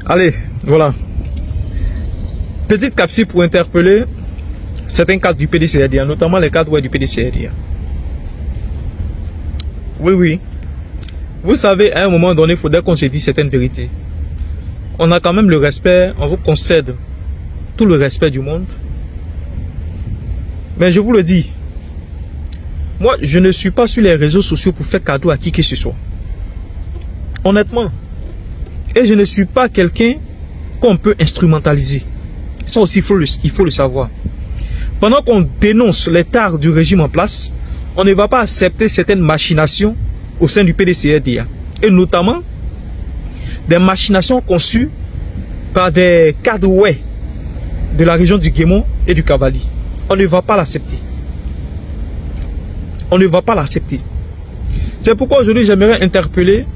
Allez, voilà. Petite capsule pour interpeller certains cadres du PDCRDA, notamment les cadres du PDCRDA. Oui. Vous savez, à un moment donné, il faudrait qu'on se dise certaines vérités. On a quand même le respect, on vous concède tout le respect du monde. Mais je vous le dis, moi, je ne suis pas sur les réseaux sociaux pour faire cadeau à qui que ce soit. Honnêtement. Et je ne suis pas quelqu'un qu'on peut instrumentaliser. Ça aussi, il faut le savoir. Pendant qu'on dénonce les tares du régime en place, on ne va pas accepter certaines machinations au sein du PDCRDA. Et notamment, des machinations conçues par des cadres de la région du Guémon et du Cavali. On ne va pas l'accepter. On ne va pas l'accepter. C'est pourquoi aujourd'hui, j'aimerais interpeller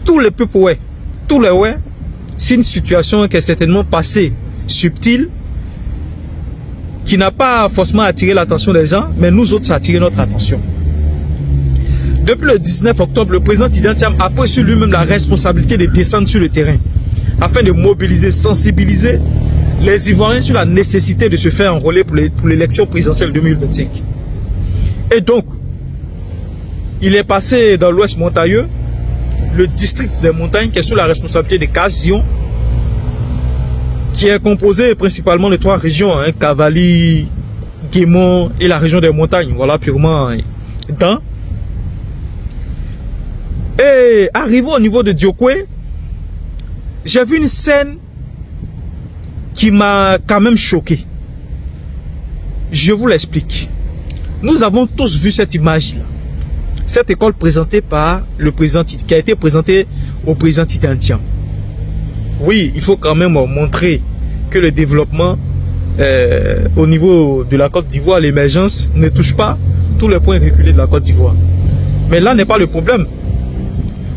tous les peuples tous les c'est une situation qui est certainement passée subtile, qui n'a pas forcément attiré l'attention des gens, mais nous autres, ça a attiré notre attention. Depuis le 19 octobre, le président Tidiane Thiam a pris sur lui-même la responsabilité de descendre sur le terrain afin de mobiliser, sensibiliser les Ivoiriens sur la nécessité de se faire enrôler pour l'élection présidentielle 2025. Et donc, il est passé dans l'ouest montagneux, le district des montagnes qui est sous la responsabilité de Casion, qui est composé principalement de 3 régions, Cavali, Guémon et la région des montagnes, voilà, purement dans. Et arrivé au niveau de Diokwe, j'ai vu une scène qui m'a quand même choqué. Je vous l'explique. Nous avons tous vu cette image-là. Cette école présentée par le président, qui a été présentée au président Tidiane Thiam. Oui, il faut quand même montrer que le développement au niveau de la Côte d'Ivoire, l'émergence ne touche pas tous les points reculés de la Côte d'Ivoire. Mais là n'est pas le problème.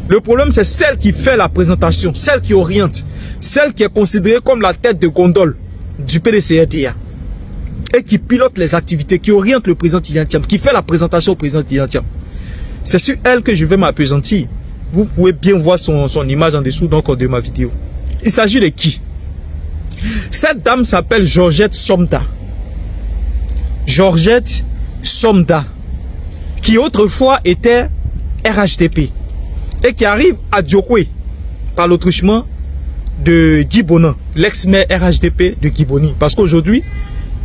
Le problème, c'est celle qui fait la présentation, celle qui oriente, celle qui est considérée comme la tête de gondole du PDCRDA et qui pilote les activités, qui oriente le président Tidiane Thiam, qui fait la présentation au président Tidiane Thiam. C'est sur elle que je vais m'appesantir. Vous pouvez bien voir son image en dessous donc, de ma vidéo. Il s'agit de qui? Cette dame s'appelle Georgette Somda. Georgette Somda, qui autrefois était RHDP et qui arrive à Diokwe par l'autruchement de Guy Bonan, l'ex-maire RHDP de Guy Boni. Parce qu'aujourd'hui,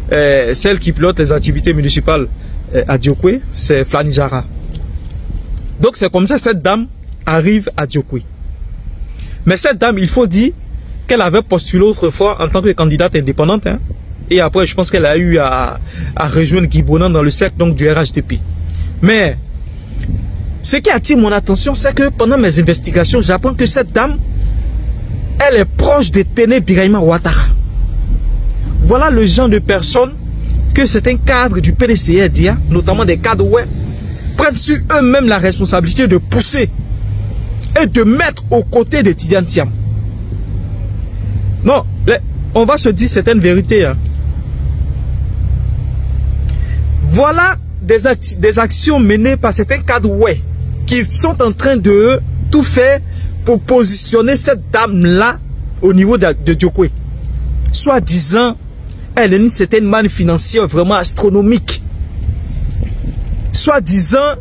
celle qui pilote les activités municipales à Diokwe, c'est Flanizara. Donc c'est comme ça cette dame arrive à Diokwe. Mais cette dame, il faut dire qu'elle avait postulé autrefois en tant que candidate indépendante. Hein, et après, je pense qu'elle a eu à rejoindre Guy Bonan dans le cercle donc, du RHDP. Mais ce qui attire mon attention, c'est que pendant mes investigations, j'apprends que cette dame, elle est proche de Téné Birahima Ouattara. Voilà le genre de personnes que certains cadres du PDCRDA, notamment des cadres prennent sur eux-mêmes la responsabilité de pousser et de mettre aux côtés de Tidiane Thiam. Non, on va se dire certaines vérités. Hein. Voilà des actions menées par certains cadres qui sont en train de tout faire pour positionner cette dame-là au niveau de Diokwe. Soit disant, elle a une certaine manne financière vraiment astronomique. Soit disant,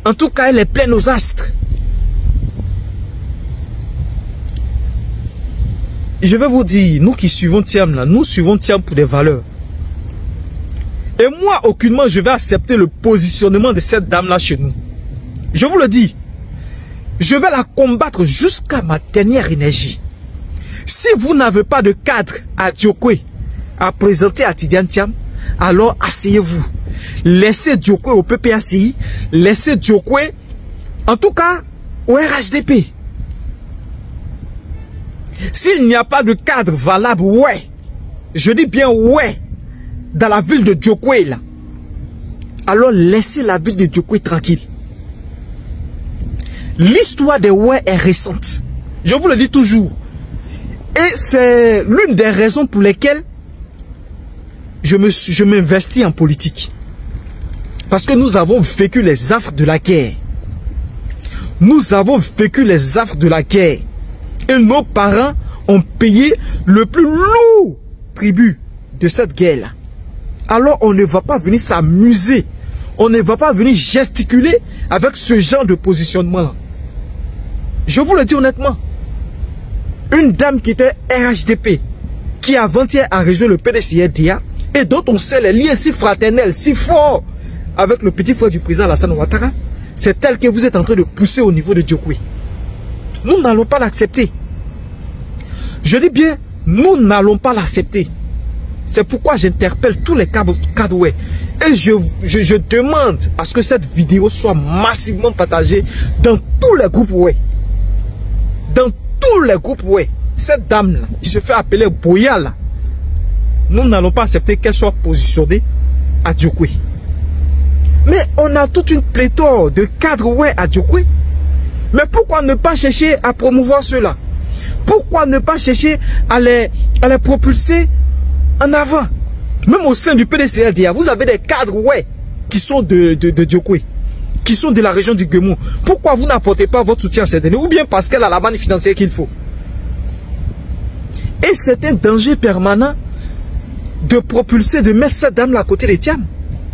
en tout cas, elle est pleine aux astres. Je vais vous dire, nous qui suivons Thiam là, nous suivons Thiam pour des valeurs. Et moi, aucunement, je vais accepter le positionnement de cette dame là chez nous. Je vous le dis, je vais la combattre jusqu'à ma dernière énergie. Si vous n'avez pas de cadre à Diokwe à présenter à Tidiane Thiam, alors asseyez-vous. Laissez Diokwe au PPACI, laissez Diokwe, en tout cas, au RHDP. S'il n'y a pas de cadre valable, je dis bien dans la ville de Diokwe là, alors laissez la ville de Diokwe tranquille. L'histoire des est récente. Je vous le dis toujours. Et c'est l'une des raisons pour lesquelles je m'investis en politique. Parce que nous avons vécu les affres de la guerre. Nous avons vécu les affres de la guerre. Et nos parents ont payé le plus lourd tribut de cette guerre-là. Alors on ne va pas venir s'amuser. On ne va pas venir gesticuler avec ce genre de positionnement. Je vous le dis honnêtement. Une dame qui était RHDP, qui avant-hier a rejoint le PDCRDA, et dont on sait les liens si fraternels, si forts avec le petit frère du président Alassane Ouattara, c'est elle que vous êtes en train de pousser au niveau de Diokwe. Nous n'allons pas l'accepter. Je dis bien, nous n'allons pas l'accepter. C'est pourquoi j'interpelle tous les Kadoué. Et je demande à ce que cette vidéo soit massivement partagée dans tous les groupes Oué. Dans tous les groupes Oué. Cette dame-là, qui se fait appeler Boya, là, nous n'allons pas accepter qu'elle soit positionnée à Diokwe. Mais on a toute une pléthore de cadres Oué à Diokwe. Mais pourquoi ne pas chercher à promouvoir cela? Pourquoi ne pas chercher à les propulser en avant? Même au sein du PDCRDA, vous avez des cadres ouais, qui sont de Diokwe, qui sont de la région du Guémou. Pourquoi vous n'apportez pas votre soutien à cette année? Ou bien parce qu'elle a la manne financière qu'il faut? Et c'est un danger permanent de propulser, de mettre cette dame là à côté des Thiam.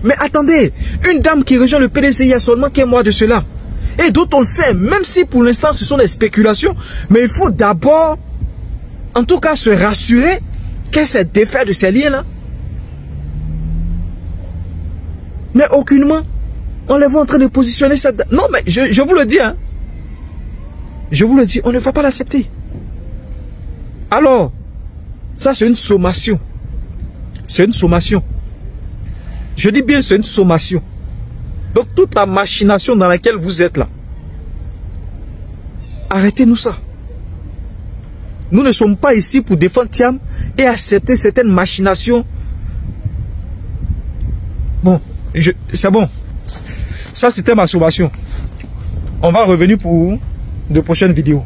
Mais attendez, une dame qui rejoint le PDC il y a seulement qu'un mois de cela, et d'autres on le sait, même si pour l'instant ce sont des spéculations, mais il faut d'abord, en tout cas, se rassurer qu'elle s'est défaite de ces liens-là. Mais aucunement, on les voit en train de positionner cette dame. Non, mais je vous le dis, hein. Je vous le dis, on ne va pas l'accepter. Alors, ça c'est une sommation. C'est une sommation. Je dis bien c'est une sommation. Donc toute la machination dans laquelle vous êtes là, arrêtez-nous ça. Nous ne sommes pas ici pour défendre Thiam et accepter certaines machinations. Bon, c'est bon. Ça c'était ma sommation. On va revenir pour de prochaines vidéos.